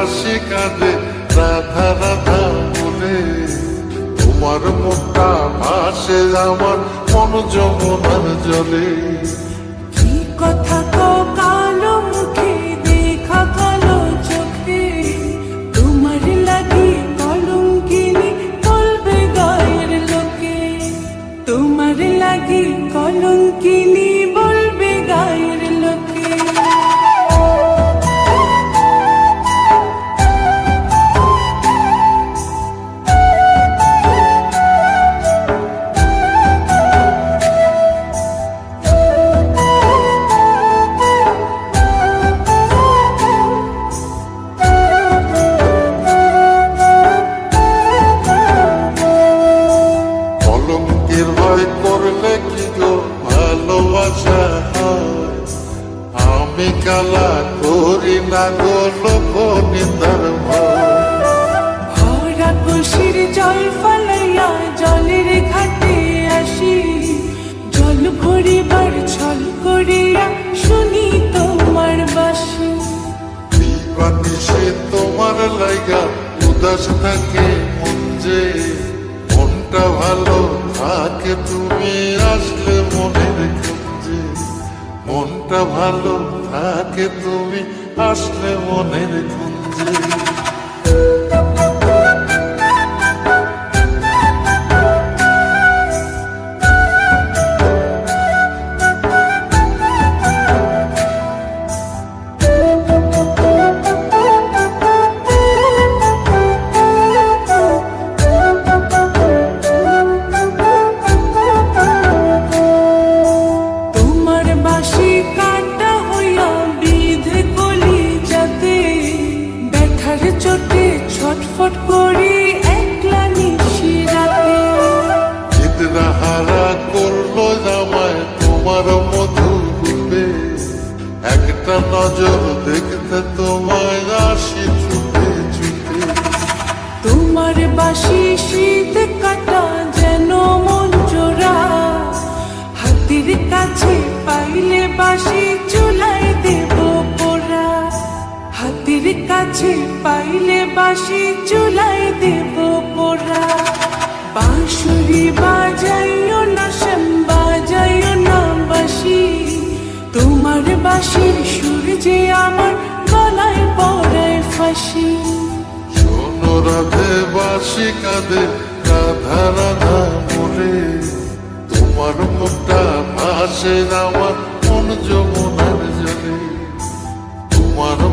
বাসি কাঁদে রাধা রাধা বলে। তোমার মুখটা ভাসে আমার মন যমুনার জলে। কি কথা কও কালো মুখে দেখা কালো চোখে, তোমার লাগি কলঙ্কিনী বলবে গায়ের লোকে, তোমার লাগি কলঙ্কিনী বলবে গায়ের লোকে। কলঙ্কের ভয় করলে কি গো ভালোবাসা হয়? আমি কালা করি না গো লোক নিন্দার ভয়। ভরা খুশির জল ফলাইয়া জলের ঘাটে আসি, জল ভরিবার ছল করিয়া শুনি তোমার বাঁশি। সে তোমার লাইগা উদাস থাকে মন যে, মনটা ভালো থাকে তুমি আসলে মনের খুঁজে। মনটা ভালো থাকে তুমি আসলে মনের খুঁজে। তোমার বাঁশি কাটা হইয়া বিধে কলি যাতে, ব্যথার চোটে ছটফট করি একলা নিশি রাতে। চিত্রা হারা করলো জামায় তোমার মধু রূপে, একটা নজর দেখতে তোমায় আসি ছুটে ছুটে। তোমার বাঁশি শীত কাটা যেন মন জোড়া, হাতির কাছে পাইলে বাঁশি চুলায় দেব পোড়া, হাতির কাছে পাইলে বাঁশি চুলায় দেব পোড়া। বাঁশুরি বাজাইও না শ্যাম বাজাইও না বাঁশি, তোমার বাঁশির সুর যে আমার গলায় পড়ায় ফাঁসি। শোনো রাধে বাসি কাঁদে রাধা রাধা বলে, তোমার মুখটা ভাসে আমার মন যমুনার